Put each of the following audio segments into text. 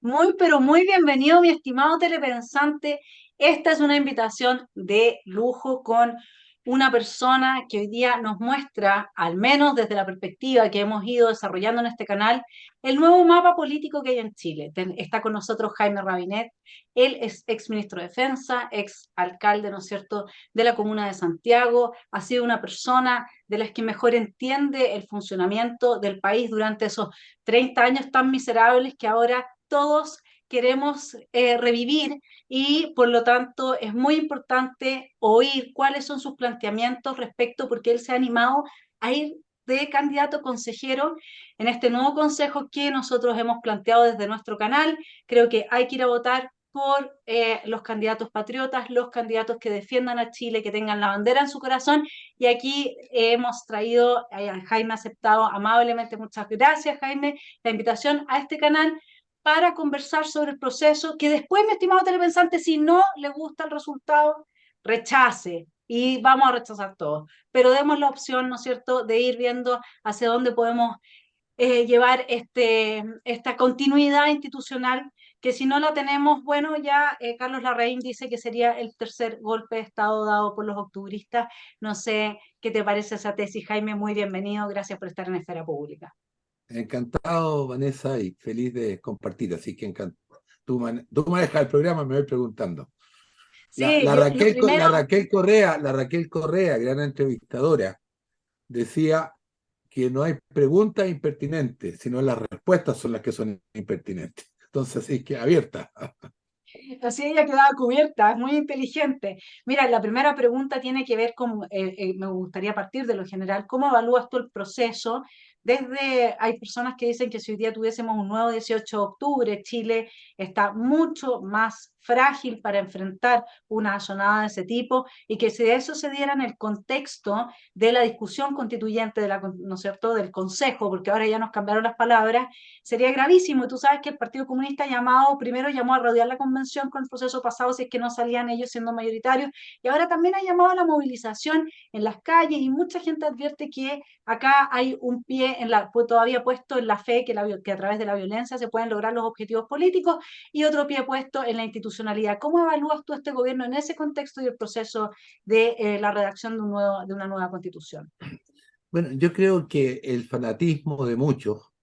Muy, pero muy bienvenido, mi estimado telepensante. Esta es una invitación de lujo con una persona que hoy día nos muestra, al menos desde la perspectiva que hemos ido desarrollando en este canal, el nuevo mapa político que hay en Chile. Está con nosotros Jaime Rabinet. Él es ex ministro de Defensa, ex alcalde, ¿no es cierto?, de la comuna de Santiago. Ha sido una persona de las que mejor entiende el funcionamiento del país durante esos 30 años tan miserables que ahora todos queremos revivir, y por lo tanto es muy importante oír cuáles son sus planteamientos respecto, porque él se ha animado a ir de candidato consejero en este nuevo consejo que nosotros hemos planteado desde nuestro canal. Creo que hay que ir a votar por los candidatos patriotas, los candidatos que defiendan a Chile, que tengan la bandera en su corazón, y aquí hemos traído, Jaime ha aceptado amablemente, muchas gracias Jaime, la invitación a este canal para conversar sobre el proceso, que después, mi estimado telepensante, si no le gusta el resultado, rechace, y vamos a rechazar todo. Pero demos la opción, ¿no es cierto?, de ir viendo hacia dónde podemos llevar esta continuidad institucional, que si no la tenemos, bueno, ya Carlos Larraín dice que sería el tercer golpe de Estado dado por los octubristas. No sé qué te parece esa tesis, Jaime, muy bienvenido, gracias por estar en Esfera Pública. Encantado, Vanessa, y feliz de compartir. Así que tú manejas el programa, me voy preguntando. Sí, yo, lo primero, La Raquel Correa, gran entrevistadora, decía que no hay preguntas impertinentes, sino las respuestas son las que son impertinentes. Entonces, sí, que abierta. así ella quedaba cubierta, es muy inteligente. Mira, la primera pregunta tiene que ver con, me gustaría partir de lo general, ¿cómo evalúas tú el proceso? Hay personas que dicen que si hoy día tuviésemos un nuevo 18 de octubre, Chile está mucho más frágil para enfrentar una asonada de ese tipo, y que si eso se diera en el contexto de la discusión constituyente, ¿no es cierto?, del Consejo, porque ahora ya nos cambiaron las palabras, sería gravísimo. Y tú sabes que el Partido Comunista primero llamó a rodear la convención con el proceso pasado si es que no salían ellos siendo mayoritarios, y ahora también ha llamado a la movilización en las calles, y mucha gente advierte que acá hay un pie todavía puesto en la fe que a través de la violencia se pueden lograr los objetivos políticos, y otro pie puesto en la institucionalidad. ¿Cómo evalúas tú este gobierno en ese contexto y el proceso de la redacción de una nueva constitución? Bueno, yo creo que el fanatismo de muchos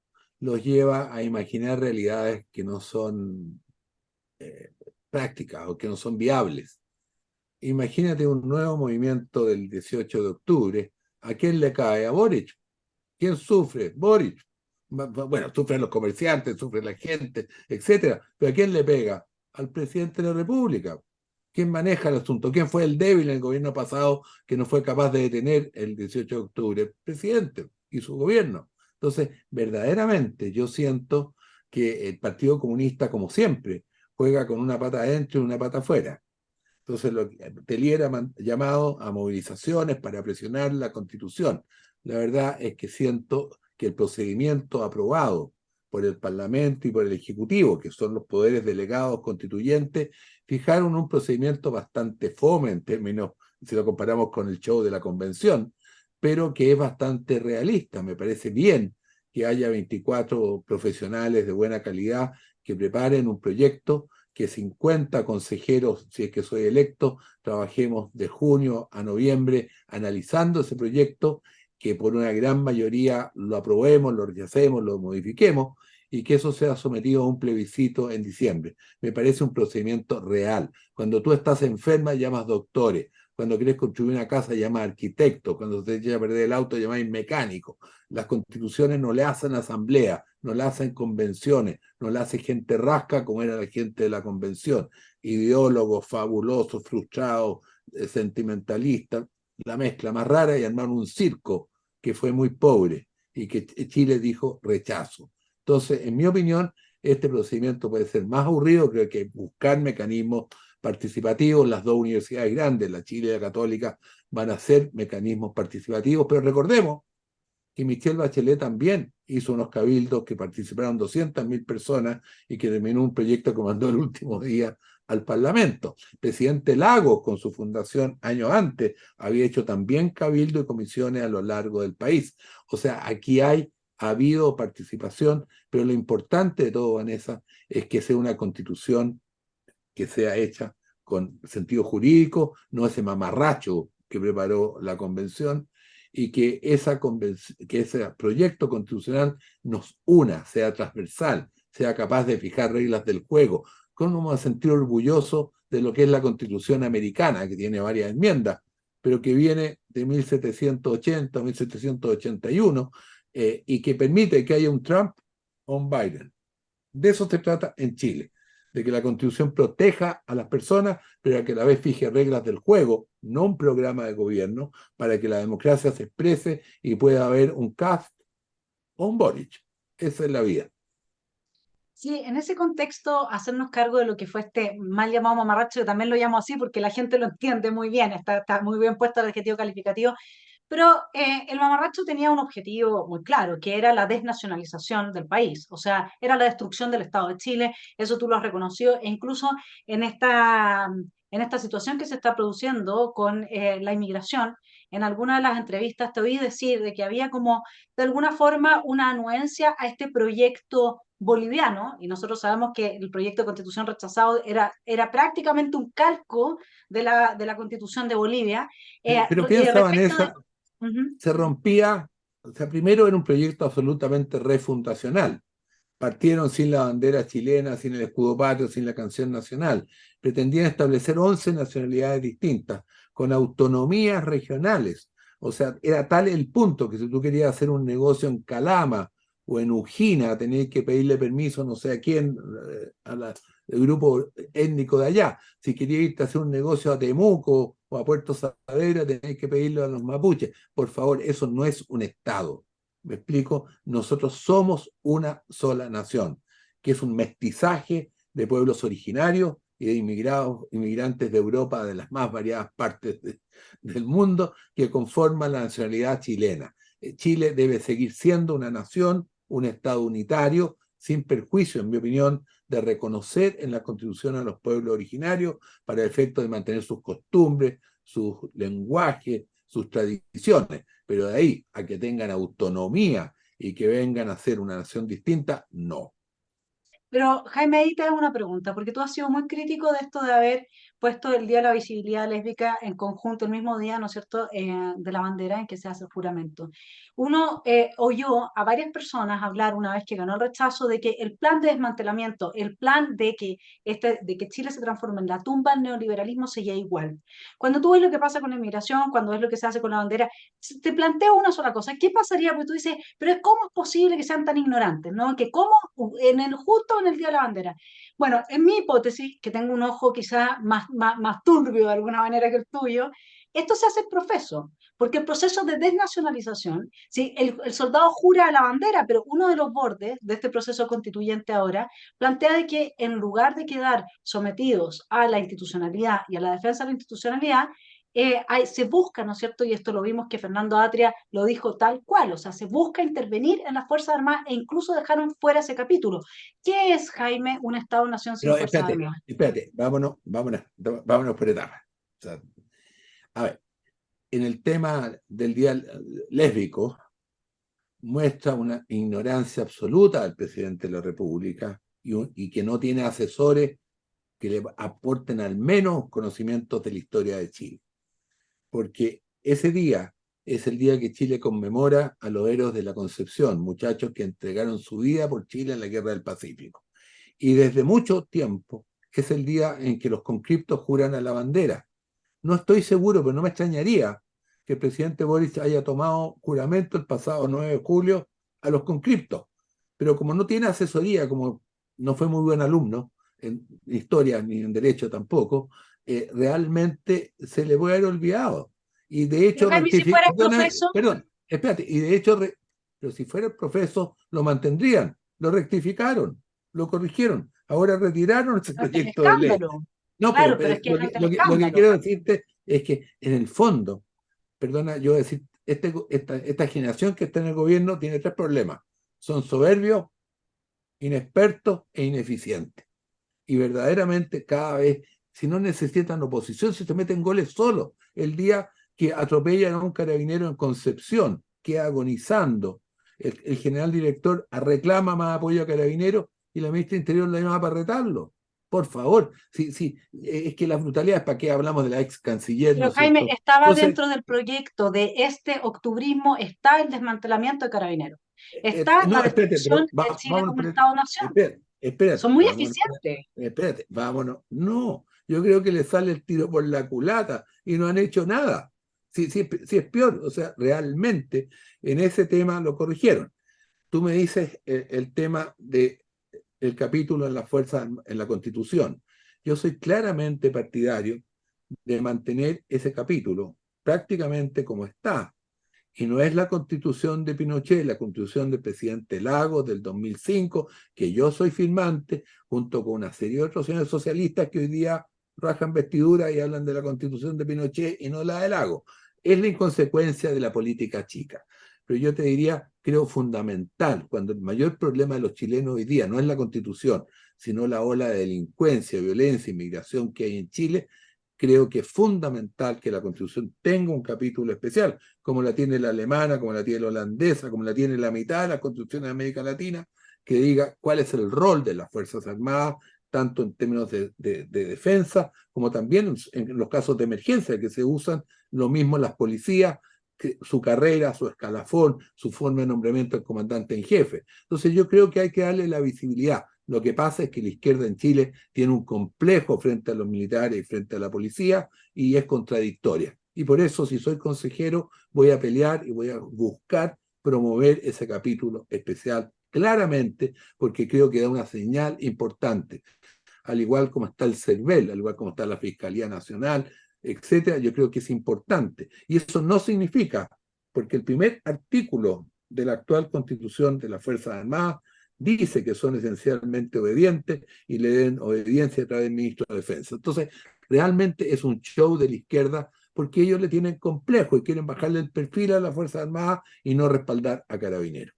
los lleva a imaginar realidades que no son eh, prácticas o que no son viables. Imagínate un nuevo movimiento del 18 de octubre. ¿A quién le cae? A Boric. ¿Quién sufre? Boric. Bueno, sufren los comerciantes, sufre la gente, etcétera. Pero ¿a quién le pega? Al presidente de la República. ¿Quién maneja el asunto? ¿Quién fue el débil en el gobierno pasado que no fue capaz de detener el 18 de octubre? El presidente y su gobierno. Entonces, verdaderamente yo siento que el Partido Comunista, como siempre, juega con una pata adentro y una pata afuera. Entonces, Telier ha llamado a movilizaciones para presionar la Constitución. La verdad es que siento que el procedimiento aprobado por el Parlamento y por el Ejecutivo, que son los poderes delegados constituyentes, fijaron un procedimiento bastante fome en términos, si lo comparamos con el show de la convención, pero que es bastante realista. Me parece bien que haya 24 profesionales de buena calidad que preparen un proyecto, que 50 consejeros, si es que soy electo, trabajemos de junio a noviembre analizando ese proyecto, que por una gran mayoría lo aprobemos, lo rechacemos, lo modifiquemos, y que eso sea sometido a un plebiscito en diciembre. Me parece un procedimiento real. Cuando tú estás enferma, llamas doctores. Cuando querés construir una casa, llamas arquitecto. Cuando te echa a perder el auto, llamáis mecánico. Las constituciones no le hacen asamblea, no le hacen convenciones, no le hace gente rasca como era la gente de la convención. Ideólogos fabulosos, frustrados, sentimentalistas, la mezcla más rara y armaron un circo que fue muy pobre y que Chile dijo rechazo. Entonces, en mi opinión, este procedimiento puede ser más aburrido, creo que buscar mecanismos participativos, las dos universidades grandes, la Chile y la Católica, van a ser mecanismos participativos, pero recordemos que Michelle Bachelet también hizo unos cabildos que participaron 200.000 personas y que terminó un proyecto que mandó el último día al Parlamento. El presidente Lagos, con su fundación años antes, había hecho también cabildo y comisiones a lo largo del país. O sea, aquí ha habido participación, pero lo importante de todo, Vanessa, es que sea una constitución que sea hecha con sentido jurídico, no ese mamarracho que preparó la convención, y que, que ese proyecto constitucional nos una, sea transversal, sea capaz de fijar reglas del juego. ¿Cómo vamos a sentir orgulloso de lo que es la constitución americana, que tiene varias enmiendas, pero que viene de 1780, 1781, y que permite que haya un Trump o un Biden? De eso se trata en Chile, de que la Constitución proteja a las personas, pero que a la vez fije reglas del juego, no un programa de gobierno, para que la democracia se exprese y pueda haber un Kast o un Boric. Esa es la vida. Sí, en ese contexto, hacernos cargo de lo que fue este mal llamado mamarracho, yo también lo llamo así porque la gente lo entiende muy bien, está muy bien puesto el adjetivo calificativo, pero el mamarracho tenía un objetivo muy claro, que era la desnacionalización del país, o sea, era la destrucción del Estado de Chile, eso tú lo has reconocido, e incluso en esta situación que se está produciendo con la inmigración, en alguna de las entrevistas te oí decir de que había como, de alguna forma, una anuencia a este proyecto boliviano, y nosotros sabemos que el proyecto de constitución rechazado era prácticamente un calco de la constitución de Bolivia, Pero piensa, respecto de... Vanessa, Ujú. se rompía, o sea, primero era un proyecto absolutamente refundacional. Partieron sin la bandera chilena, sin el escudo patrio, sin la canción nacional. Pretendían establecer 11 nacionalidades distintas, con autonomías regionales. O sea, era tal el punto que si tú querías hacer un negocio en Calama o en Ujina, tenías que pedirle permiso no sé a quién, al grupo étnico de allá. Si querías irte a hacer un negocio a Temuco o a Puerto Saavedra, tenías que pedirlo a los mapuches. Por favor, eso no es un Estado. ¿Me explico? Nosotros somos una sola nación, que es un mestizaje de pueblos originarios y de inmigrantes de Europa, de las más variadas partes del mundo, que conforman la nacionalidad chilena. Chile debe seguir siendo una nación, un Estado unitario, sin perjuicio, en mi opinión, de reconocer en la Constitución a los pueblos originarios para el efecto de mantener sus costumbres, sus lenguajes, sus tradiciones, pero de ahí a que tengan autonomía y que vengan a ser una nación distinta, no. Pero Jaime, ahí te hago una pregunta, porque tú has sido muy crítico de esto de haber puesto el Día de la Visibilidad Lésbica en conjunto, el mismo día, ¿no es cierto?, de la bandera en que se hace el juramento. Uno oyó a varias personas hablar una vez que ganó el rechazo de que el plan de desmantelamiento, el plan de que Chile se transforme en la tumba del neoliberalismo seguía igual. Cuando tú ves lo que pasa con la inmigración, cuando ves lo que se hace con la bandera, te planteo una sola cosa, ¿qué pasaría? Porque tú dices, pero ¿cómo es posible que sean tan ignorantes, ¿no? Que cómo justo en el Día de la Bandera. Bueno, en mi hipótesis, que tengo un ojo quizá más turbio de alguna manera que el tuyo, esto se hace profeso, porque el proceso de desnacionalización, ¿sí? El soldado jura a la bandera, pero uno de los bordes de este proceso constituyente ahora plantea de que en lugar de quedar sometidos a la institucionalidad y a la defensa de la institucionalidad, se busca, ¿no es cierto? Y esto lo vimos que Fernando Atria lo dijo tal cual, o sea, se busca intervenir en las Fuerzas Armadas e incluso dejaron fuera ese capítulo. ¿Qué es, Jaime, un Estado-nación sin Pero Fuerzas espérate, Armadas? espérate, vámonos por etapas. O sea, a ver, en el tema del día lésbico, muestra una ignorancia absoluta del presidente de la República y que no tiene asesores que le aporten al menos conocimientos de la historia de Chile. Porque ese día es el día que Chile conmemora a los héroes de la Concepción, muchachos que entregaron su vida por Chile en la Guerra del Pacífico. Y desde mucho tiempo es el día en que los conscriptos juran a la bandera. No estoy seguro, pero no me extrañaría que el presidente Boric haya tomado juramento el pasado 9 de julio a los conscriptos. Pero como no tiene asesoría, como no fue muy buen alumno en historia ni en derecho tampoco, realmente se le puede haber olvidado. Y de Pero hecho, Jaime, si fueras profesor, perdón, espérate, y de hecho, pero si fuera el profesor, lo mantendrían, lo rectificaron, lo corrigieron. Ahora retiraron ese ante el proyecto de ley. escándalo. No, pero, Claro, pero es que es ante el lo que escándalo. quiero decirte es que en el fondo, perdona, yo voy a decir, esta generación que está en el gobierno tiene tres problemas. Son soberbios, inexpertos e ineficientes. Y verdaderamente cada vez, si no necesitan oposición, si se meten goles solos. El día que atropellan a un carabinero en Concepción, queda agonizando. El general director reclama más apoyo a carabineros y la ministra Interior la llama para retarlo. Por favor, es que la brutalidad es para qué hablamos de la ex canciller, ¿no Pero es Jaime, cierto? estaba Entonces, dentro del proyecto de este octubrismo, está el desmantelamiento de Carabineros, está la no, espérate, destrucción pero de Chile vámonos como por Estado-nación. espérate, Son muy vámonos, eficientes. espérate, vámonos. No, yo creo que le sale el tiro por la culata y no han hecho nada. Sí es peor, o sea, realmente en ese tema lo corrigieron. Tú me dices el tema del capítulo en la fuerza, en la Constitución. Yo soy claramente partidario de mantener ese capítulo prácticamente como está. Y no es la constitución de Pinochet, la constitución del presidente Lagos del 2005, que yo soy firmante, junto con una serie de otros señores socialistas que hoy día rajan vestiduras y hablan de la constitución de Pinochet y no la de Lagos. Es la inconsecuencia de la política chica. Pero yo te diría, creo fundamental, cuando el mayor problema de los chilenos hoy día no es la constitución, sino la ola de delincuencia, violencia, inmigración que hay en Chile, creo que es fundamental que la Constitución tenga un capítulo especial, como la tiene la alemana, como la tiene la holandesa, como la tiene la mitad de las constituciones de América Latina, que diga cuál es el rol de las Fuerzas Armadas, tanto en términos de defensa, como también en los casos de emergencia, que se usan lo mismo las policías, su carrera, su escalafón, su forma de nombramiento del comandante en jefe. Entonces yo creo que hay que darle la visibilidad. Lo que pasa es que la izquierda en Chile tiene un complejo frente a los militares y frente a la policía y es contradictoria. Y por eso, si soy consejero, voy a pelear y voy a buscar promover ese capítulo especial claramente, porque creo que da una señal importante. Al igual como está el CERVEL, al igual como está la Fiscalía Nacional, etcétera, yo creo que es importante. Y eso no significa, porque el primer artículo de la actual constitución de las Fuerzas Armadas dice que son esencialmente obedientes y le den obediencia a través del ministro de Defensa. Entonces, realmente es un show de la izquierda porque ellos le tienen complejo y quieren bajarle el perfil a las Fuerzas Armadas y no respaldar a Carabineros.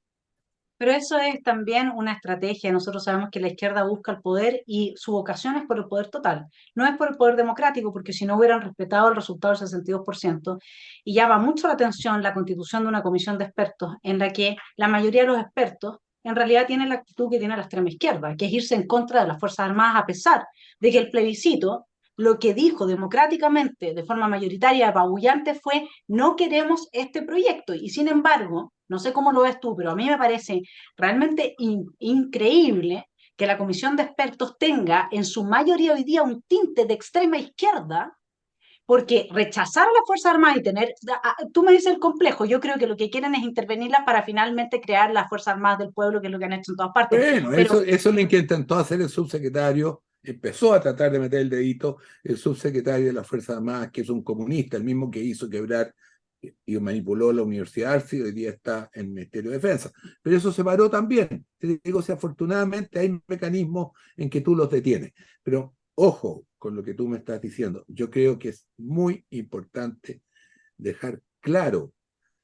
Pero eso es también una estrategia. Nosotros sabemos que la izquierda busca el poder y su vocación es por el poder total. No es por el poder democrático, porque si no hubieran respetado el resultado del 62%, y llama mucho la atención la constitución de una comisión de expertos en la que la mayoría de los expertos en realidad tienen la actitud que tiene la extrema izquierda, que es irse en contra de las Fuerzas Armadas a pesar de que el plebiscito lo que dijo democráticamente de forma mayoritaria, apabullante, fue no queremos este proyecto. Y sin embargo, no sé cómo lo ves tú, pero a mí me parece realmente increíble que la comisión de expertos tenga en su mayoría hoy día un tinte de extrema izquierda, porque rechazar a las Fuerzas Armadas y tener, tú me dices el complejo, yo creo que lo que quieren es intervenirlas para finalmente crear las Fuerzas Armadas del pueblo, que es lo que han hecho en todas partes, Bueno, pero eso es lo que intentó hacer el subsecretario, empezó a tratar de meter el dedito el subsecretario de las Fuerzas Armadas, que es un comunista, el mismo que hizo quebrar y manipuló la Universidad Arce y hoy día está en el Ministerio de Defensa. Pero eso se paró también. Te digo, si afortunadamente hay mecanismos en que tú los detienes. Pero ojo con lo que tú me estás diciendo. Yo creo que es muy importante dejar claro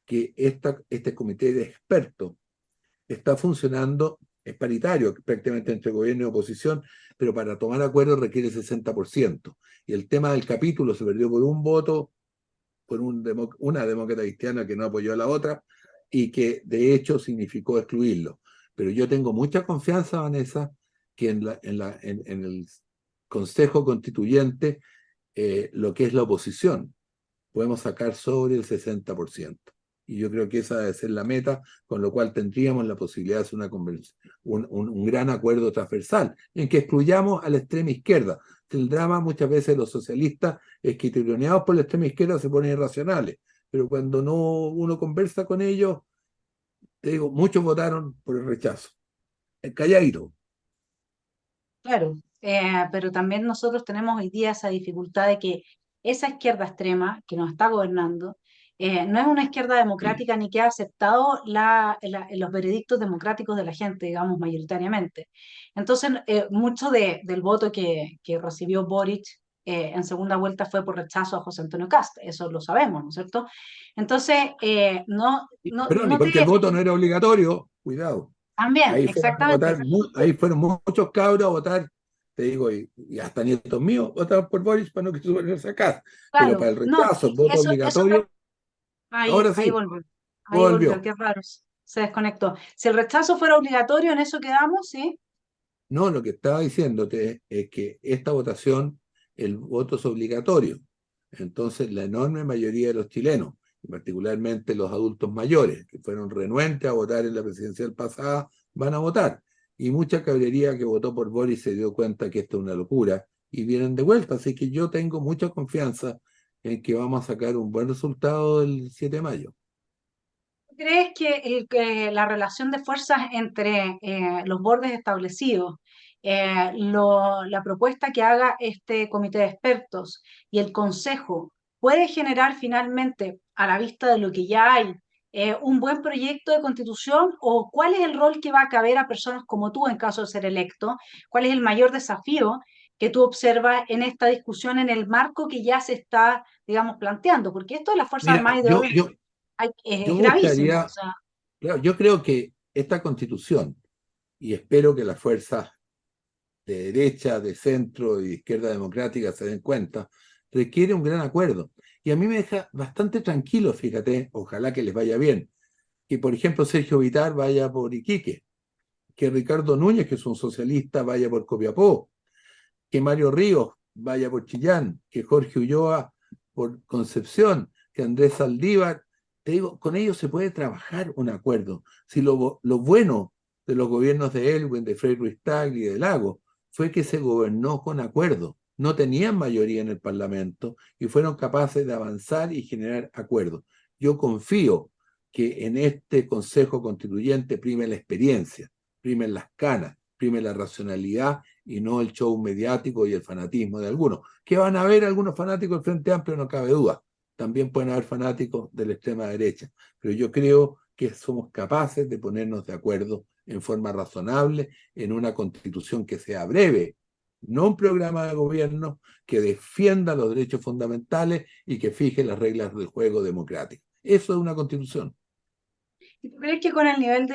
que este comité de expertos está funcionando, es paritario prácticamente entre gobierno y oposición, pero para tomar acuerdos requiere 60%. Y el tema del capítulo se perdió por un voto, por una demócrata cristiana que no apoyó a la otra, y que de hecho significó excluirlo. Pero yo tengo mucha confianza, Vanessa, que en el Consejo Constituyente, lo que es la oposición, podemos sacar sobre el 60%. Y yo creo que esa debe ser la meta, con lo cual tendríamos la posibilidad de hacer un gran acuerdo transversal, en que excluyamos a la extrema izquierda, El drama muchas veces de los socialistas es que tironeados por la extrema izquierda se ponen irracionales, pero cuando no uno conversa con ellos, te digo, muchos votaron por el rechazo, el calladito. Claro, pero también nosotros tenemos hoy día esa dificultad de que esa izquierda extrema que nos está gobernando no es una izquierda democrática ni que ha aceptado los veredictos democráticos de la gente, digamos, mayoritariamente. Entonces, mucho del voto que recibió Boric en segunda vuelta fue por rechazo a José Antonio Cast, eso lo sabemos, ¿no es cierto? Entonces, Perdón, y no te... porque el voto no era obligatorio, cuidado. También, Ahí fueron a exactamente. votar, ahí fueron muchos cabros a votar, te digo, y hasta nietos míos votaron por Boris para no que suban a casa. Pero para Claro, el no, rechazo, el voto eso obligatorio, ahora ahí sí, volvió. Ahí volvió, volvió. qué raro. Se desconectó. Si el rechazo fuera obligatorio, en eso quedamos, ¿sí? No, lo que estaba diciéndote es que esta votación, el voto es obligatorio. Entonces, la enorme mayoría de los chilenos, y particularmente los adultos mayores, que fueron renuentes a votar en la presidencial pasada, van a votar. Y mucha cabrería que votó por Boris se dio cuenta que esto es una locura y vienen de vuelta. Así que yo tengo mucha confianza en que vamos a sacar un buen resultado el 7 de mayo. ¿Crees que, que la relación de fuerzas entre los bordes establecidos, la propuesta que haga este comité de expertos y el consejo puede generar finalmente, a la vista de lo que ya hay, un buen proyecto de constitución? ¿O cuál es el rol que va a caber a personas como tú en caso de ser electo? ¿Cuál es el mayor desafío que tú observas en esta discusión en el marco que ya se está, digamos, planteando? Porque esto de las Fuerzas Mira, Armadas y de orden yo es gravísimo, o buscaría, sea, claro, yo creo que esta constitución, y espero que las fuerzas de derecha, de centro y de izquierda democrática se den cuenta, requiere un gran acuerdo. Y a mí me deja bastante tranquilo, fíjate, ojalá que les vaya bien, que por ejemplo Sergio Vitar vaya por Iquique, que Ricardo Núñez, que es un socialista, vaya por Copiapó, que Mario Ríos vaya por Chillán, que Jorge Ulloa por Concepción, que Andrés Saldívar, te digo, con ellos se puede trabajar un acuerdo. Si lo bueno de los gobiernos de Elwin, de Frei Ruiz Tagle y de Lago fue que se gobernó con acuerdo. No tenían mayoría en el Parlamento y fueron capaces de avanzar y generar acuerdos. Yo confío que en este Consejo Constituyente prime la experiencia, primen las canas, prime la racionalidad y no el show mediático y el fanatismo de algunos. Que van a haber algunos fanáticos del Frente Amplio, no cabe duda. También pueden haber fanáticos de la extrema derecha. Pero yo creo que somos capaces de ponernos de acuerdo en forma razonable en una constitución que sea breve, no un programa de gobierno que defienda los derechos fundamentales y que fije las reglas del juego democrático. Eso es una constitución. ¿y tú crees que con el nivel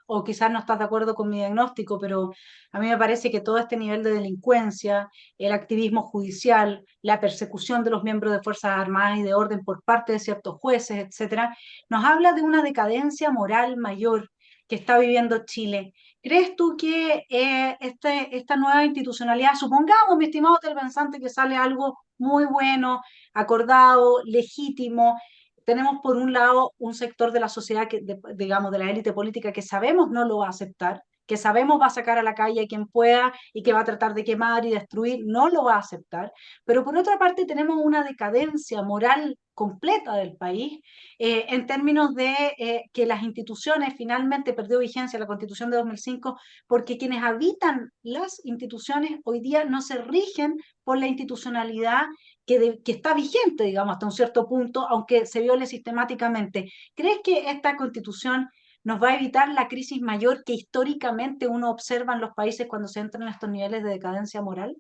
o quizás no estás de acuerdo con mi diagnóstico, pero a mí me parece que todo este nivel de delincuencia, el activismo judicial, la persecución de los miembros de Fuerzas Armadas y de orden por parte de ciertos jueces, etcétera, nos habla de una decadencia moral mayor que está viviendo Chile? ¿Crees tú que esta nueva institucionalidad, supongamos, mi estimado televidente, que sale algo muy bueno, acordado, legítimo? Tenemos por un lado un sector de la sociedad, digamos, de la élite política que sabemos no lo va a aceptar, que sabemos va a sacar a la calle a quien pueda y que va a tratar de quemar y destruir, no lo va a aceptar. Pero por otra parte tenemos una decadencia moral completa del país en términos de que las instituciones finalmente perdió vigencia la Constitución de 2005 porque quienes habitan las instituciones hoy día no se rigen por la institucionalidad que está vigente, digamos, hasta un cierto punto, aunque se viole sistemáticamente. ¿Crees que esta constitución nos va a evitar la crisis mayor que históricamente uno observa en los países cuando se entran en estos niveles de decadencia moral?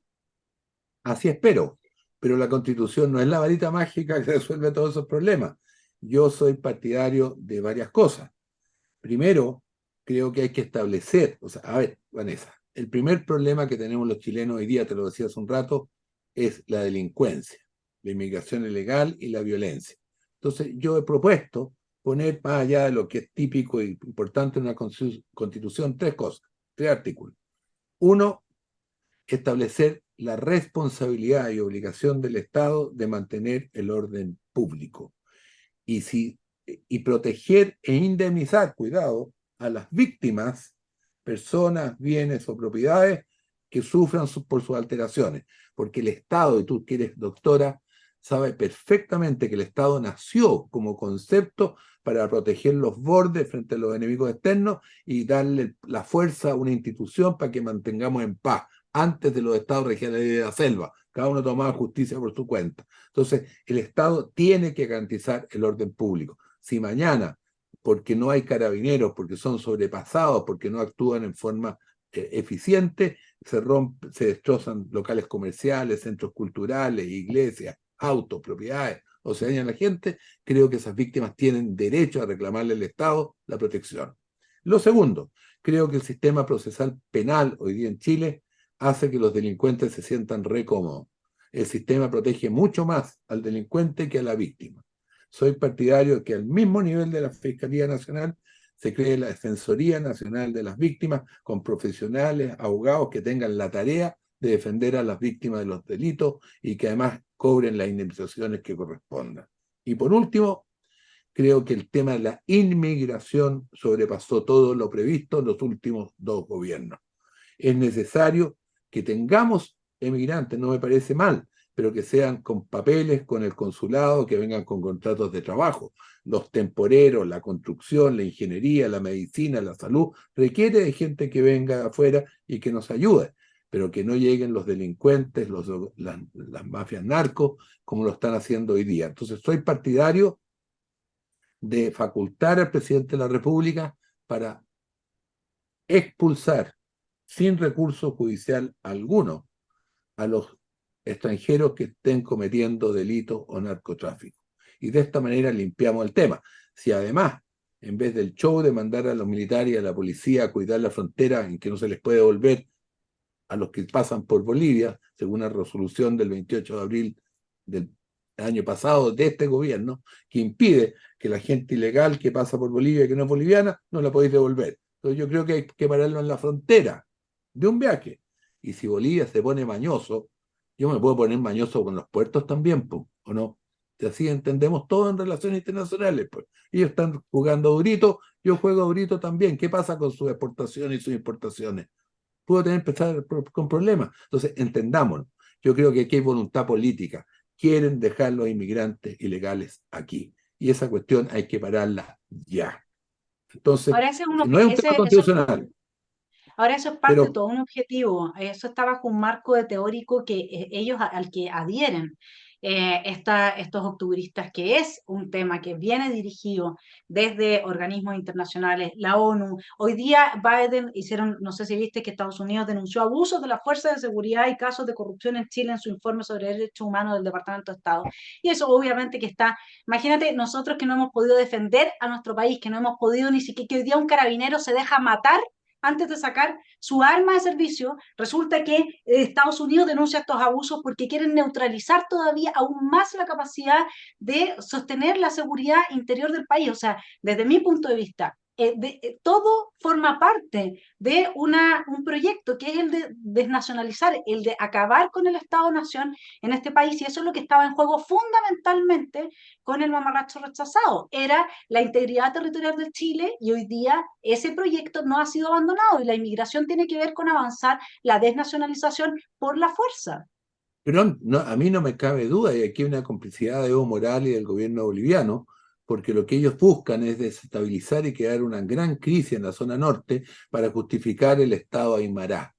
Así espero, pero la constitución no es la varita mágica que resuelve todos esos problemas. Yo soy partidario de varias cosas. Primero, creo que hay que establecer, o sea, a ver, Vanessa, el primer problema que tenemos los chilenos hoy día, te lo decía hace un rato, es la delincuencia, la inmigración ilegal y la violencia. Entonces, yo he propuesto poner más allá de lo que es típico y importante en una constitución, tres cosas, tres artículos. Uno, establecer la responsabilidad y obligación del Estado de mantener el orden público y proteger e indemnizar, cuidado, a las víctimas, personas, bienes o propiedades que sufran por sus alteraciones, porque el Estado, y tú que eres doctora, sabe perfectamente que el Estado nació como concepto para proteger los bordes frente a los enemigos externos y darle la fuerza a una institución para que mantengamos en paz. Antes de los estados regionales de la selva, cada uno tomaba justicia por su cuenta. Entonces, el Estado tiene que garantizar el orden público. Si mañana, porque no hay carabineros, porque son sobrepasados, porque no actúan en forma eficiente, se destrozan locales comerciales, centros culturales, iglesias, autos, propiedades, o se daña la gente, creo que esas víctimas tienen derecho a reclamarle al Estado la protección. Lo segundo, creo que el sistema procesal penal hoy día en Chile hace que los delincuentes se sientan re cómodos. El sistema protege mucho más al delincuente que a la víctima. Soy partidario de que al mismo nivel de la Fiscalía Nacional se cree la Defensoría Nacional de las Víctimas con profesionales, abogados que tengan la tarea de defender a las víctimas de los delitos y que además cobren las indemnizaciones que correspondan. Y por último, creo que el tema de la inmigración sobrepasó todo lo previsto en los últimos 2 gobiernos. Es necesario que tengamos emigrantes, no me parece mal, pero que sean con papeles, con el consulado, que vengan con contratos de trabajo. Los temporeros, la construcción, la ingeniería, la medicina, la salud, requiere de gente que venga de afuera y que nos ayude, pero que no lleguen los delincuentes, las mafias narcos, como lo están haciendo hoy día. Entonces, soy partidario de facultar al presidente de la República para expulsar sin recurso judicial alguno a los extranjeros que estén cometiendo delitos o narcotráfico. Y de esta manera limpiamos el tema. Si además, en vez del show de mandar a los militares y a la policía a cuidar la frontera en que no se les puede volver a los que pasan por Bolivia, según la resolución del 28 de abril del año pasado de este gobierno, que impide que la gente ilegal que pasa por Bolivia y que no es boliviana, no la podéis devolver. Entonces yo creo que hay que pararlo en la frontera de un viaje. Y si Bolivia se pone mañoso, yo me puedo poner mañoso con los puertos también, ¿o no? Y así entendemos todo en relaciones internacionales. Pues. Ellos están jugando durito, yo juego durito también. ¿Qué pasa con sus exportaciones y sus importaciones? Puedo empezar con problemas. Entonces, entendámonos. Yo creo que aquí hay voluntad política. Quieren dejar los inmigrantes ilegales aquí. Y esa cuestión hay que pararla ya. Entonces, Ahora ese es no es un tema eso, constitucional, ahora eso es parte de pero todo un objetivo, eso está bajo un marco de teórico que ellos al que adhieren estos octubristas, que es un tema que viene dirigido desde organismos internacionales, la ONU. Hoy día Biden hicieron, no sé si viste que Estados Unidos denunció abusos de las fuerzas de seguridad y casos de corrupción en Chile en su informe sobre derechos humanos del Departamento de Estado. Y eso obviamente que está, imagínate nosotros que no hemos podido defender a nuestro país, que no hemos podido ni siquiera, que hoy día un carabinero se deja matar antes de sacar su arma de servicio, resulta que Estados Unidos denuncia estos abusos porque quieren neutralizar todavía aún más la capacidad de sostener la seguridad interior del país. O sea, desde mi punto de vista, todo forma parte de un proyecto que es el de desnacionalizar, el de acabar con el Estado-Nación en este país, y eso es lo que estaba en juego fundamentalmente con el mamarracho rechazado. Era la integridad territorial de Chile y hoy día ese proyecto no ha sido abandonado y la inmigración tiene que ver con avanzar la desnacionalización por la fuerza. no, a mí no me cabe duda, y aquí hay una complicidad de Evo Morales y del gobierno boliviano, porque lo que ellos buscan es desestabilizar y crear una gran crisis en la zona norte para justificar el estado Aymara,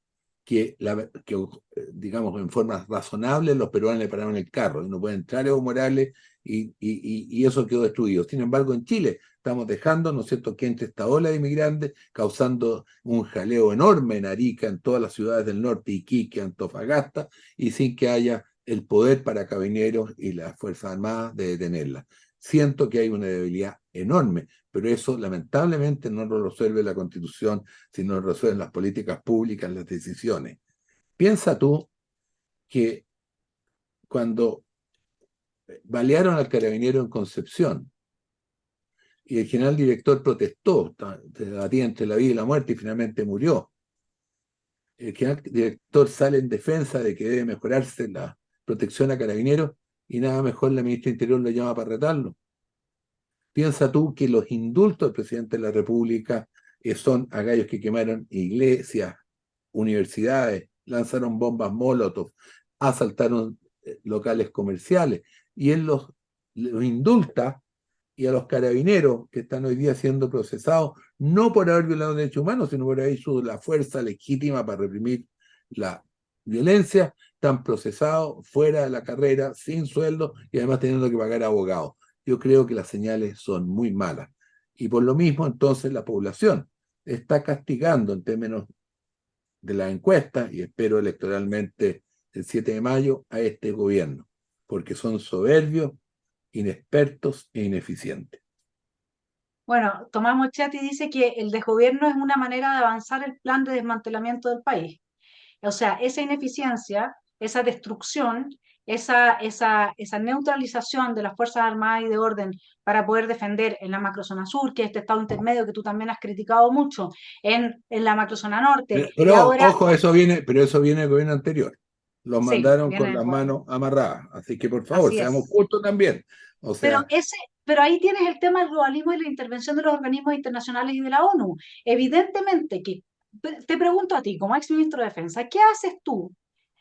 digamos, en forma razonable los peruanos le pararon el carro, y no puede entrar Evo Morales y eso quedó destruido. Sin embargo, en Chile estamos dejando, ¿no es cierto?, que entre esta ola de inmigrantes, causando un jaleo enorme en Arica, en todas las ciudades del norte, Iquique, Antofagasta, y sin que haya el poder para Carabineros y las Fuerzas Armadas de detenerla. Siento que hay una debilidad enorme, pero eso lamentablemente no lo resuelve la Constitución, sino lo resuelven las políticas públicas, las decisiones. Piensa tú que cuando balearon al carabinero en Concepción y el general director protestó, se debatía entre la vida y la muerte y finalmente murió, el general director sale en defensa de que debe mejorarse la protección a carabineros y nada mejor la ministra de Interior lo llama para retarlo. Piensa tú que los indultos del presidente de la República son a gallos que quemaron iglesias, universidades, lanzaron bombas Molotov, asaltaron locales comerciales, y él los indulta, y a los carabineros que están hoy día siendo procesados, no por haber violado derechos humanos, sino por haber usado la fuerza legítima para reprimir la violencia, están procesados fuera de la carrera, sin sueldo y además teniendo que pagar abogados. Yo creo que las señales son muy malas. Y por lo mismo, entonces, la población está castigando en términos de la encuesta, y espero electoralmente el 7 de mayo, a este gobierno, porque son soberbios, inexpertos e ineficientes. Bueno, Tomás Mochetti dice que el desgobierno es una manera de avanzar el plan de desmantelamiento del país. O sea, esa ineficiencia, esa destrucción, esa neutralización de las Fuerzas Armadas y de orden para poder defender en la macrozona sur, que es este estado intermedio que tú también has criticado mucho, en la macrozona norte, y ahora, Ojo, pero eso viene del gobierno anterior. Los sí, mandaron con viene, las manos amarradas. Así que por favor, así seamos es. justos también. O Pero sea, pero ahí tienes el tema del globalismo y la intervención de los organismos internacionales y de la ONU. Evidentemente que, te pregunto a ti, como ex ministro de Defensa, ¿qué haces tú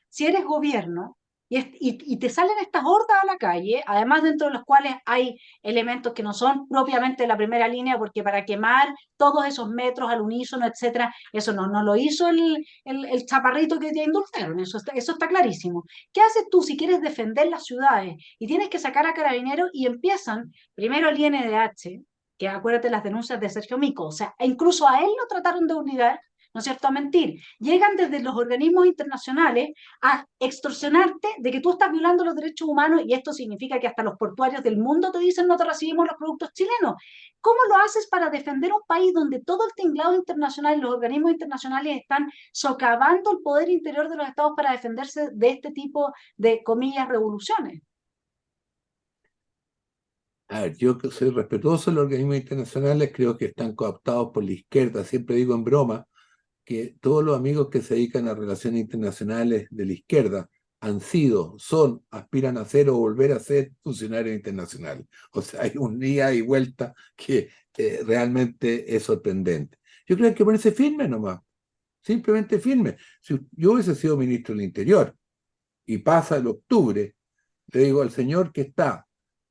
si eres gobierno y te salen estas hordas a la calle, además dentro de los cuales hay elementos que no son propiamente de la primera línea, porque para quemar todos esos metros al unísono, etcétera, eso no lo hizo el chaparrito que te indultaron, eso está clarísimo. ¿Qué haces tú si quieres defender las ciudades y tienes que sacar a carabineros y empiezan primero el INDH, que acuérdate las denuncias de Sergio Mico, o sea, incluso a él lo trataron de obligar, ¿no es cierto?, a mentir. Llegan desde los organismos internacionales a extorsionarte de que tú estás violando los derechos humanos, y esto significa que hasta los portuarios del mundo te dicen no te recibimos los productos chilenos. ¿Cómo lo haces para defender un país donde todo el tinglado internacional y los organismos internacionales están socavando el poder interior de los estados para defenderse de este tipo de, comillas, revoluciones? a ver, yo que soy respetuoso de los organismos internacionales, creo que están cooptados por la izquierda. Siempre digo en broma que todos los amigos que se dedican a relaciones internacionales de la izquierda han sido, son, aspiran a ser o volver a ser funcionarios internacionales. O sea, hay un día y vuelta que realmente es sorprendente. Yo creo que hay que ponerse firme nomás, simplemente firme. Si yo hubiese sido ministro del Interior y pasa el octubre, le digo al señor que está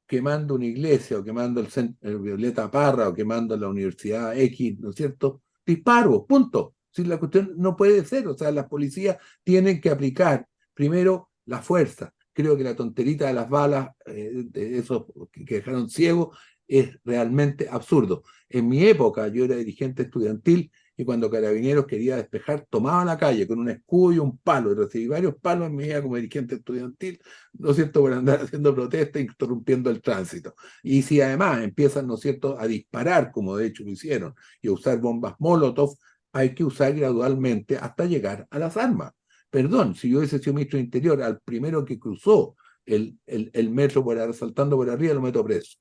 quemando una iglesia o quemando el Violeta Parra o quemando la Universidad X, ¿no es cierto? Disparo, punto. Si la cuestión no puede ser, o sea, las policías tienen que aplicar primero la fuerza. Creo que la tonterita de las balas, de esos que dejaron ciegos, es realmente absurdo. En mi época, yo era dirigente estudiantil y cuando Carabineros quería despejar, tomaba la calle con un escudo y un palo, y recibí varios palos en mi vida como dirigente estudiantil, ¿no es cierto?, por andar haciendo protestas, interrumpiendo el tránsito. Y si además empiezan, ¿no es cierto?, a disparar, como de hecho lo hicieron, y a usar bombas Molotov, hay que usar gradualmente hasta llegar a las armas. Perdón, si yo hubiese sido ministro de Interior, al primero que cruzó el metro saltando por arriba, lo meto preso.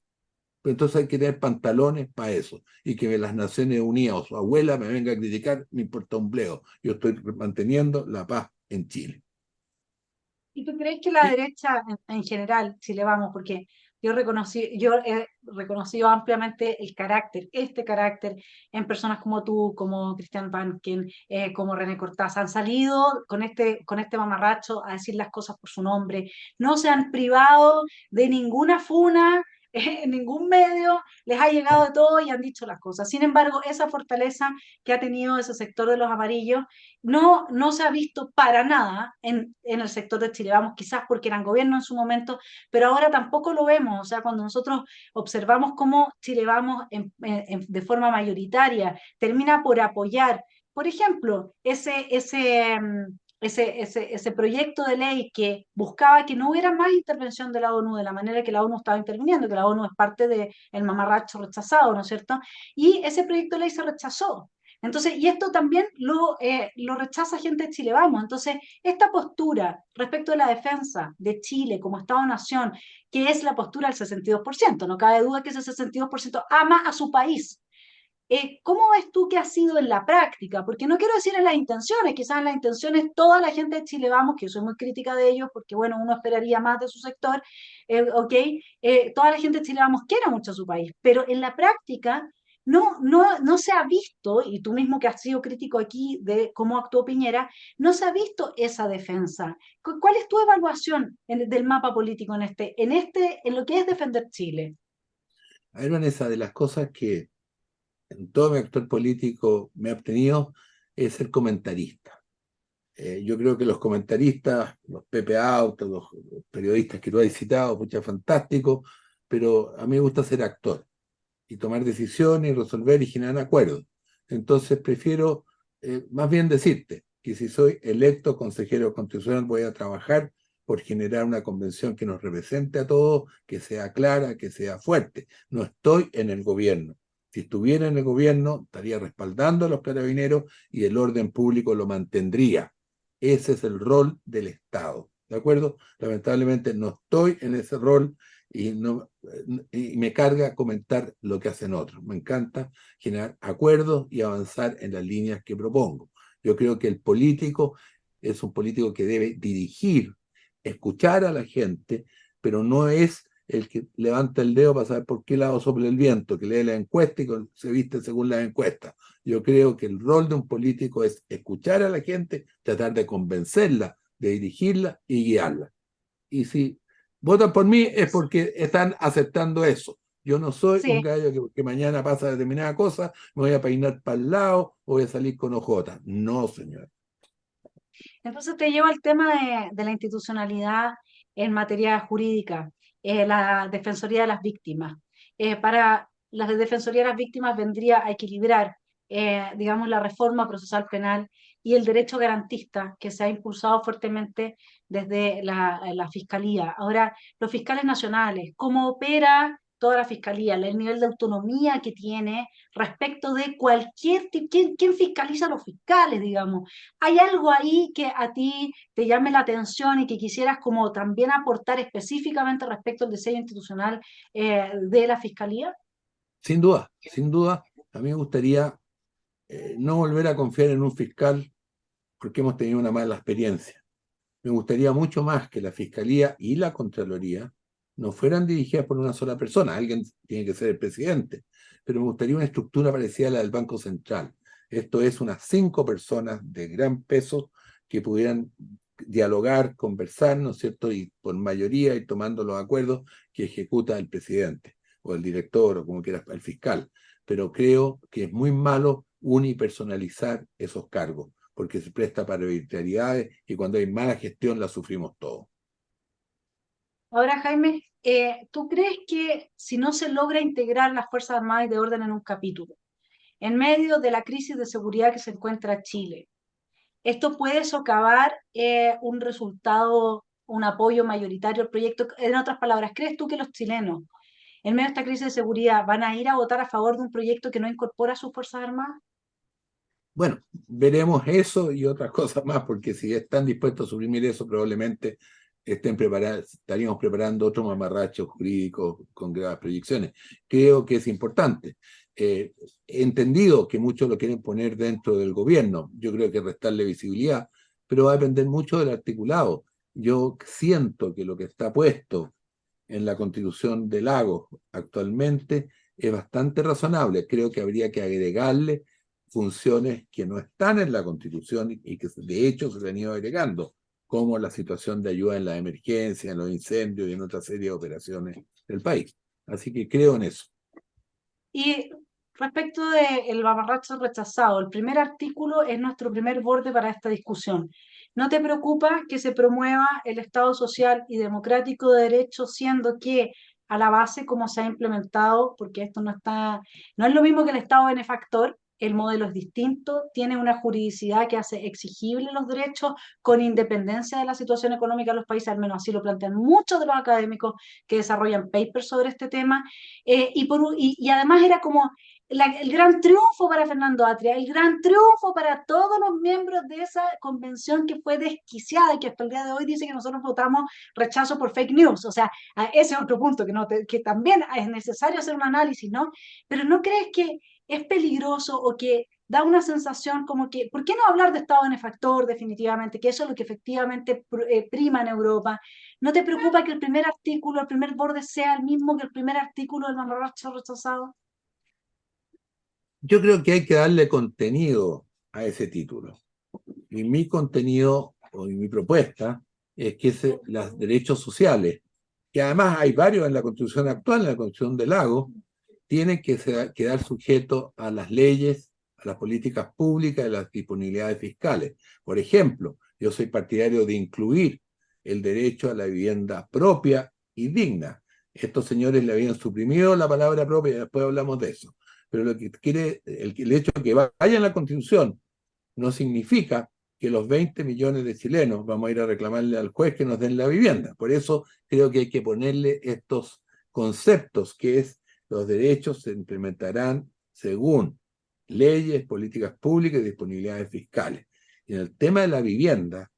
Pero entonces hay que tener pantalones para eso. Y que las Naciones Unidas o su abuela me venga a criticar, me importa un bledo. Yo estoy manteniendo la paz en Chile. ¿Y tú crees que la Y, derecha en general, si le vamos, porque yo he reconocido ampliamente el carácter, este carácter, en personas como tú, como Cristian Banken, como René Cortázar, han salido con este mamarracho a decir las cosas por su nombre, no se han privado de ninguna funa, en ningún medio les ha llegado de todo y han dicho las cosas. Sin embargo, esa fortaleza que ha tenido ese sector de los amarillos no se ha visto para nada en el sector de Chile. Vamos, quizás porque eran gobierno en su momento, pero ahora tampoco lo vemos. O sea, cuando nosotros observamos cómo Chile Vamos de forma mayoritaria termina por apoyar, por ejemplo, ese proyecto de ley que buscaba que no hubiera más intervención de la ONU de la manera que la ONU estaba interviniendo, que la ONU es parte del mamarracho rechazado, ¿no es cierto? Y ese proyecto de ley se rechazó. Entonces, y esto también lo rechaza gente de Chile Vamos. Entonces, esta postura respecto de la defensa de Chile como Estado-nación, que es la postura del 62%, no cabe duda que ese 62% ama a su país. ¿Cómo ves tú que ha sido en la práctica? Porque no quiero decir en las intenciones, quizás en las intenciones toda la gente de Chile Vamos, que yo soy muy crítica de ellos, porque bueno, uno esperaría más de su sector, ok, toda la gente de Chile Vamos quiere mucho a su país, pero en la práctica no se ha visto, y tú mismo que has sido crítico aquí de cómo actuó Piñera, no se ha visto esa defensa. ¿Cuál es tu evaluación del mapa político en lo que es defender Chile? A ver, Vanessa, de las cosas que en todo mi actor político me ha obtenido es ser comentarista. Yo creo que los comentaristas, los Pepe Autos, los periodistas que tú has citado, pucha, fantástico, pero a mí me gusta ser actor y tomar decisiones y resolver y generar acuerdos. Entonces prefiero más bien decirte que si soy electo consejero constitucional voy a trabajar por generar una convención que nos represente a todos, que sea clara, que sea fuerte. No estoy en el gobierno. Si estuviera en el gobierno, estaría respaldando a los carabineros y el orden público lo mantendría. Ese es el rol del Estado. ¿De acuerdo? Lamentablemente no estoy en ese rol y, no, y me carga comentar lo que hacen otros. Me encanta generar acuerdos y avanzar en las líneas que propongo. Yo creo que el político es un político que debe dirigir, escuchar a la gente, pero no es el que levanta el dedo para saber por qué lado sopla el viento, que lee la encuesta y se viste según las encuestas. Yo creo que el rol de un político es escuchar a la gente, tratar de convencerla, de dirigirla y guiarla. Y si votan por mí es porque están aceptando eso. Yo no soy un Sí. gallo que mañana pasa determinada cosa, me voy a peinar para el lado o voy a salir con ojotas. No, señor. Entonces te llevo al tema de la institucionalidad en materia jurídica, la Defensoría de las Víctimas. Para la Defensoría de las Víctimas vendría a equilibrar, digamos, la reforma procesal penal y el derecho garantista que se ha impulsado fuertemente desde la Fiscalía. Ahora, los fiscales nacionales, ¿cómo opera toda la Fiscalía? El nivel de autonomía que tiene respecto de cualquier tipo, ¿quién fiscaliza a los fiscales, digamos? ¿Hay algo ahí que a ti te llame la atención y que quisieras como también aportar específicamente respecto al diseño institucional de la Fiscalía? Sin duda, a mí me gustaría no volver a confiar en un fiscal porque hemos tenido una mala experiencia. Me gustaría mucho más que la Fiscalía y la Contraloría no fueran dirigidas por una sola persona, alguien tiene que ser el presidente, pero me gustaría una estructura parecida a la del Banco Central. Esto es unas 5 personas de gran peso que pudieran dialogar, conversar, ¿no es cierto? Y por mayoría y tomando los acuerdos que ejecuta el presidente o el director o como quieras, el fiscal. Pero creo que es muy malo unipersonalizar esos cargos porque se presta para arbitrariedades y cuando hay mala gestión la sufrimos todos. Ahora, Jaime, ¿tú crees que si no se logra integrar las Fuerzas Armadas y de orden en un capítulo, en medio de la crisis de seguridad que se encuentra Chile, esto puede socavar un resultado, un apoyo mayoritario al proyecto? En otras palabras, ¿crees tú que los chilenos, en medio de esta crisis de seguridad, van a ir a votar a favor de un proyecto que no incorpora a sus Fuerzas Armadas? Bueno, veremos eso y otras cosas más, porque si están dispuestos a suprimir eso, probablemente estaríamos preparando otro mamarracho jurídico con graves proyecciones. Creo que es importante. He entendido que muchos lo quieren poner dentro del gobierno. Yo creo que restarle visibilidad, pero va a depender mucho del articulado. Yo siento que lo que está puesto en la Constitución de Lagos actualmente es bastante razonable. Creo que habría que agregarle funciones que no están en la Constitución y que de hecho se han ido agregando, como la situación de ayuda en la emergencia, en los incendios y en otra serie de operaciones del país. Así que creo en eso. Y respecto del mamarracho rechazado, el primer artículo es nuestro primer borde para esta discusión. ¿No te preocupa que se promueva el Estado social y democrático de derecho, siendo que a la base, como se ha implementado, porque esto no es lo mismo que el Estado benefactor, el modelo es distinto, tiene una juridicidad que hace exigible los derechos con independencia de la situación económica de los países, al menos así lo plantean muchos de los académicos que desarrollan papers sobre este tema, y además era como el gran triunfo para Fernando Atria, el gran triunfo para todos los miembros de esa convención que fue desquiciada y que hasta el día de hoy dice que nosotros votamos rechazo por fake news. O sea, ese es otro punto que también es necesario hacer un análisis, ¿no? Pero ¿no crees que es peligroso o que da una sensación como que, ¿por qué no hablar de Estado benefactor definitivamente? Que eso es lo que efectivamente prima en Europa. ¿No te preocupa que el primer artículo, el primer borde sea el mismo que el primer artículo del mamarracho rechazado? Yo creo que hay que darle contenido a ese título. Y mi contenido o mi propuesta es que los derechos sociales, que además hay varios en la Constitución actual, en la Constitución del Lago, tienen que quedar sujetos a las leyes, a las políticas públicas y a las disponibilidades fiscales. Por ejemplo, yo soy partidario de incluir el derecho a la vivienda propia y digna. Estos señores le habían suprimido la palabra propia y después hablamos de eso. Pero lo que quiere, el hecho de que vaya en la Constitución no significa que los 20 millones de chilenos vamos a ir a reclamarle al juez que nos den la vivienda. Por eso creo que hay que ponerle estos conceptos, que es los derechos se implementarán según leyes, políticas públicas y disponibilidades fiscales. Y en el tema de la vivienda,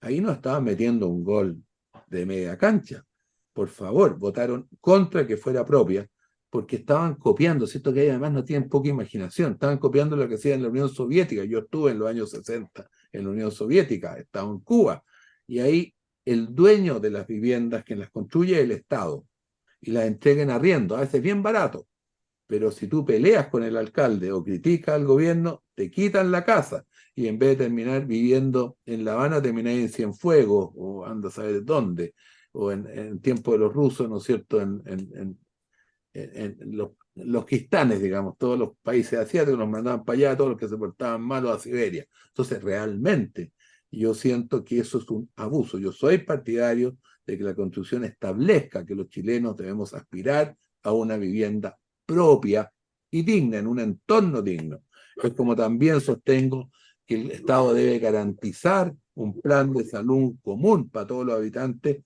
ahí no estaban metiendo un gol de media cancha. Por favor, votaron contra que fuera propia, porque estaban copiando, ¿cierto? Que además no tienen poca imaginación, estaban copiando lo que hacía en la Unión Soviética. Yo estuve en los años 60 en la Unión Soviética, estaba en Cuba, y ahí el dueño de las viviendas que las construye es el Estado, y las entrega en arriendo, a veces bien barato, pero si tú peleas con el alcalde o criticas al gobierno, te quitan la casa, y en vez de terminar viviendo en La Habana, termináis en Cienfuegos, o anda a saber dónde, o en tiempo de los rusos, ¿no es cierto?, en los quistanes, digamos, todos los países asiáticos los mandaban para allá, todos los que se portaban malos a Siberia. Entonces, realmente, yo siento que eso es un abuso. Yo soy partidario de que la Constitución establezca que los chilenos debemos aspirar a una vivienda propia y digna, en un entorno digno. Es como también sostengo que el Estado debe garantizar un plan de salud común para todos los habitantes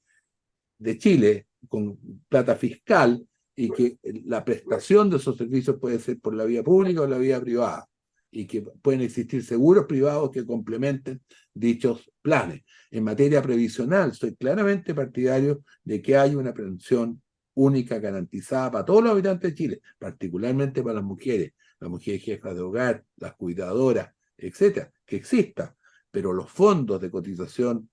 de Chile con plata fiscal y que la prestación de esos servicios puede ser por la vía pública o la vía privada y que pueden existir seguros privados que complementen dichos planes. En materia previsional, soy claramente partidario de que haya una pensión única garantizada para todos los habitantes de Chile, particularmente para las mujeres jefas de hogar, las cuidadoras, etcétera, que exista, pero los fondos de cotización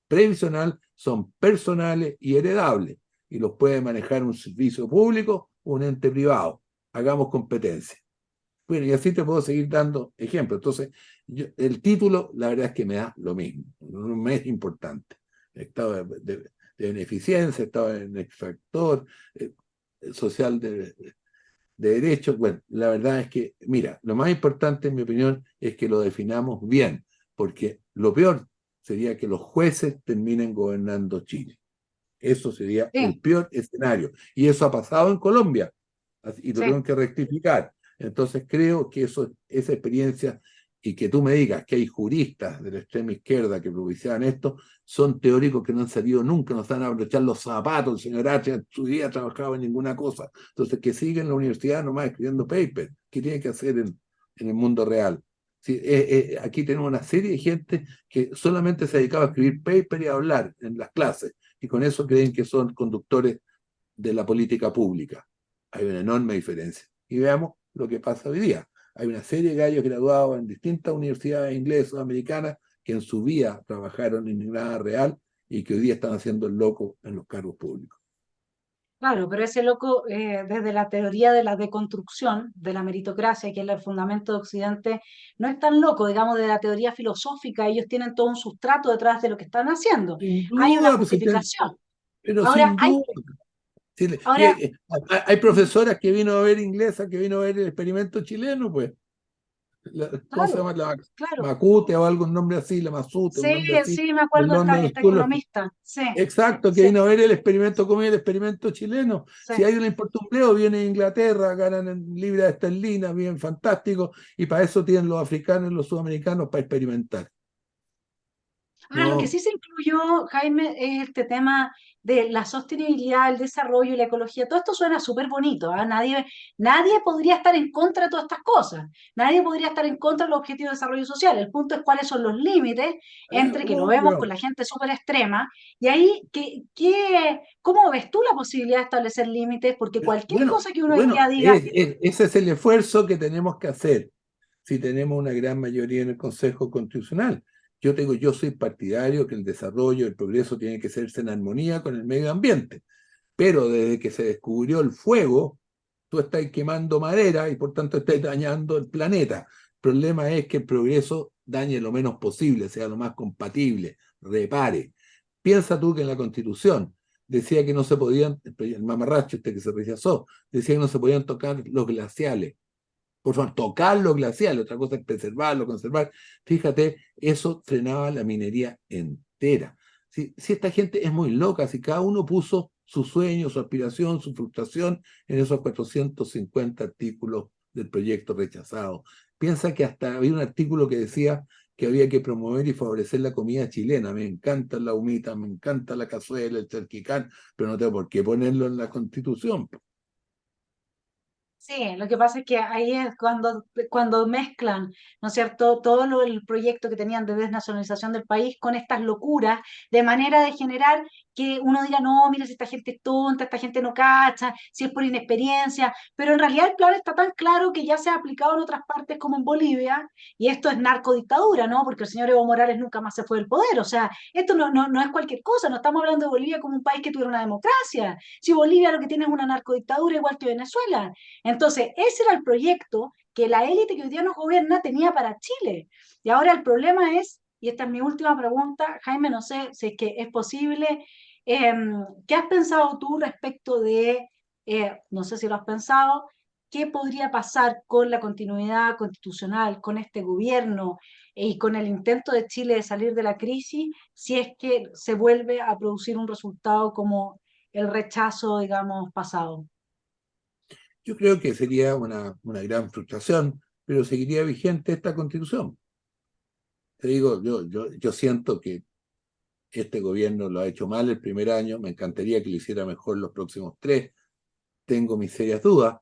previsional son personales y heredables y los puede manejar un servicio público o un ente privado. Hagamos competencia. Bueno, y así te puedo seguir dando ejemplos. Entonces, el título, la verdad es que me da lo mismo, no me es importante. Estado de beneficencia, estado de extractor, social de derechos. Bueno, la verdad es que, mira, lo más importante, en mi opinión, es que lo definamos bien, porque lo peor sería que los jueces terminen gobernando Chile. Eso sería Sí, el peor escenario. Y eso ha pasado en Colombia, y lo sí. tengo que rectificar. Entonces creo que esa experiencia, y que tú me digas que hay juristas de la extrema izquierda que propiciaban esto, son teóricos que no han salido nunca, no saben abrochar los zapatos. El señor H en su día trabajaba en ninguna cosa. Entonces, que sigue en la universidad nomás escribiendo papers. ¿Qué tiene que hacer en el mundo real? Sí, aquí tenemos una serie de gente que solamente se dedicaba a escribir papers y a hablar en las clases, y con eso creen que son conductores de la política pública. Hay una enorme diferencia. Y veamos lo que pasa hoy día. Hay una serie de gallos graduados en distintas universidades inglesas, americanas, que en su vida trabajaron en nada real y que hoy día están haciendo el loco en los cargos públicos. Claro, pero ese loco, desde la teoría de la deconstrucción, de la meritocracia, que es el fundamento de Occidente, no es tan loco, digamos, de la teoría filosófica. Ellos tienen todo un sustrato detrás de lo que están haciendo. Sin Hay una duda, pues, justificación. pero Ahora, sin duda. Sí, ahora, hay profesoras que vino a ver inglesa, que vino a ver el experimento chileno, pues. ¿Cómo se claro, llama? La claro. Macute o algún nombre así, la Masute, un Sí, nombre así, sí, me del acuerdo de London esta School of... economista. Sí, Exacto, que sí, vino a ver el experimento como el experimento chileno. sí. Si hay un importa un pleo, viene de Inglaterra, ganan en libras esterlinas, bien fantástico, y para eso tienen los africanos y los sudamericanos para experimentar. Ahora, lo que No, sí se incluyó, Jaime, es este tema de la sostenibilidad, el desarrollo y la ecología. Todo esto suena súper bonito, ¿ah? Nadie podría estar en contra de todas estas cosas. Nadie podría estar en contra de los objetivos de desarrollo social. El punto es cuáles son los límites entre que lo vemos con obvio. la gente súper extrema y ahí, ¿cómo ves tú la posibilidad de establecer límites? Porque cualquier Bueno, cosa que uno hoy día bueno, diga, ese es el esfuerzo que tenemos que hacer si tenemos una gran mayoría en el Consejo Constitucional. Yo te digo, yo soy partidario que el desarrollo, el progreso tiene que hacerse en armonía con el medio ambiente, pero desde que se descubrió el fuego, Tú estás quemando madera y por tanto estás dañando el planeta. El problema es que el progreso dañe lo menos posible, sea lo más compatible, repare. Piensa tú que en la Constitución decía que no se podían, el mamarracho este que se rechazó, decía que no se podían tocar los glaciales. Por favor, tocar los glaciales, otra cosa es preservarlo, conservar. Fíjate, eso frenaba la minería entera. Si esta gente es muy loca, si cada uno puso su sueño, su aspiración, su frustración en esos 450 artículos del proyecto rechazado. Piensa que hasta había un artículo que decía que había que promover y favorecer la comida chilena. Me encanta la humita, me encanta la cazuela, el charquicán, pero no tengo por qué ponerlo en la Constitución. Sí, lo que pasa es que ahí es cuando mezclan, ¿no es cierto?, el proyecto que tenían de desnacionalización del país con estas locuras, de manera de generar que uno diga, no, mira, si esta gente es tonta, esta gente no cacha, si es por inexperiencia, pero en realidad el plan está tan claro que ya se ha aplicado en otras partes como en Bolivia, y esto es narcodictadura, ¿no? Porque el señor Evo Morales nunca más se fue del poder, o sea, esto no es cualquier cosa, no estamos hablando de Bolivia como un país que tuviera una democracia, si Bolivia lo que tiene es una narcodictadura igual que Venezuela. Entonces, ese era el proyecto que la élite que hoy día nos gobierna tenía para Chile. Y ahora el problema es, y esta es mi última pregunta, Jaime, no sé si es que es posible, eh, ¿qué has pensado tú respecto de, no sé si lo has pensado, qué podría pasar con la continuidad constitucional, con este gobierno y con el intento de Chile de salir de la crisis, si es que se vuelve a producir un resultado como el rechazo, digamos, pasado? Yo creo que sería una gran frustración, pero seguiría vigente esta constitución. Te digo, yo siento que este gobierno lo ha hecho mal el primer año, me encantaría que lo hiciera mejor los próximos tres, tengo mis serias dudas,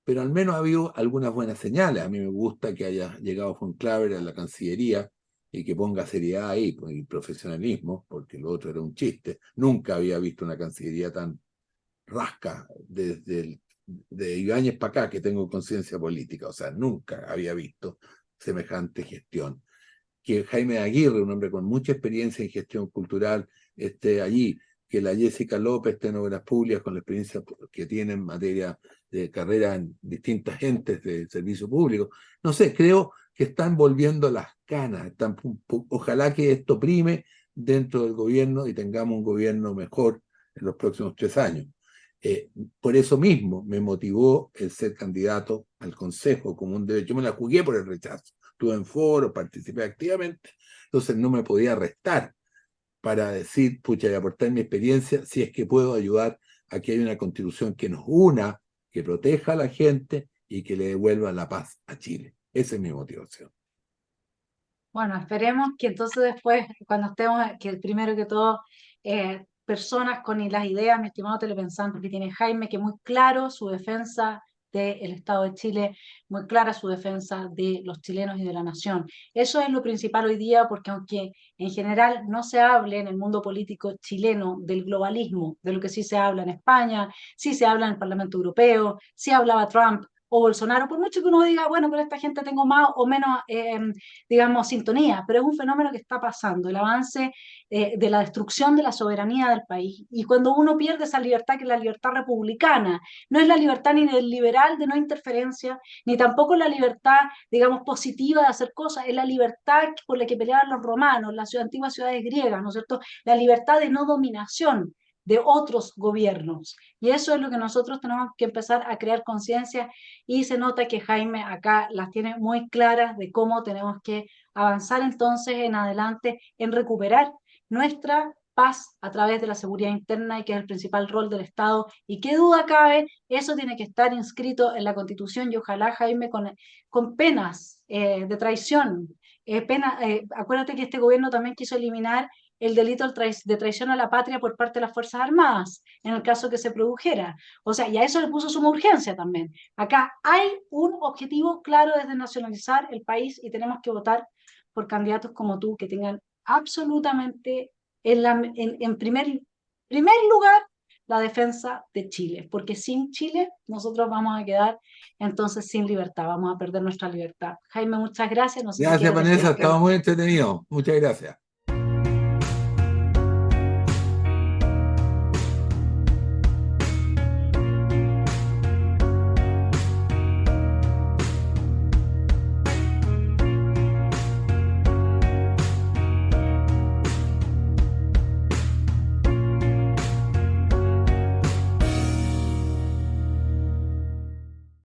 pero al menos ha habido algunas buenas señales. A mí me gusta que haya llegado von Claver a la Cancillería y que ponga seriedad ahí pues, y profesionalismo, porque lo otro era un chiste. Nunca había visto una Cancillería tan rasca de Ibáñez para acá que tengo conciencia política, o sea, nunca había visto semejante gestión. Que Jaime Aguirre, un hombre con mucha experiencia en gestión cultural, esté allí, que la Jessica López esté en obras públicas con la experiencia que tiene en materia de carrera en distintas entes de servicio público. No sé, creo que están volviendo las canas. Ojalá que esto prime dentro del gobierno y tengamos un gobierno mejor en los próximos 3 años. Por eso mismo me motivó el ser candidato al Consejo como un derecho. Yo me la jugué por el rechazo. Estuve en foros, participé activamente, entonces no me podía restar para decir, pucha, y aportar mi experiencia si es que puedo ayudar a que haya una constitución que nos una, que proteja a la gente y que le devuelva la paz a Chile. Esa es mi motivación. Bueno, esperemos que entonces después, cuando estemos, que primero que todo, personas con las ideas, mi estimado telepensante que tiene Jaime, que muy claro su defensa del Estado de Chile, muy clara su defensa de los chilenos y de la nación. Eso es lo principal hoy día, porque aunque en general no se hable en el mundo político chileno del globalismo, de lo que sí se habla en España, sí se habla en el Parlamento Europeo, sí hablaba Trump o Bolsonaro, por mucho que uno diga, bueno, pero esta gente tengo más o menos digamos, sintonía, pero es un fenómeno que está pasando, el avance de la destrucción de la soberanía del país. Y cuando uno pierde esa libertad, que es la libertad republicana, no es la libertad ni del liberal de no interferencia, ni tampoco la libertad, digamos, positiva de hacer cosas, es la libertad por la que peleaban los romanos, las antiguas ciudades griegas, ¿no es cierto? La libertad de no dominación de otros gobiernos. Y eso es lo que nosotros tenemos que empezar a crear conciencia y se nota que Jaime acá las tiene muy claras de cómo tenemos que avanzar entonces en adelante en recuperar nuestra paz a través de la seguridad interna y que es el principal rol del Estado. Y qué duda cabe, eso tiene que estar inscrito en la Constitución y ojalá Jaime con penas de traición. Acuérdate que este gobierno también quiso eliminar el delito de traición a la patria por parte de las Fuerzas Armadas, en el caso que se produjera. O sea, y a eso le puso suma urgencia también. Acá hay un objetivo claro de nacionalizar el país y tenemos que votar por candidatos como tú que tengan absolutamente en primer lugar la defensa de Chile, porque sin Chile nosotros vamos a quedar entonces sin libertad, vamos a perder nuestra libertad. Jaime, muchas gracias, no sé si Gracias, quieres decir Vanessa, algo. estaba muy entretenido. Muchas gracias.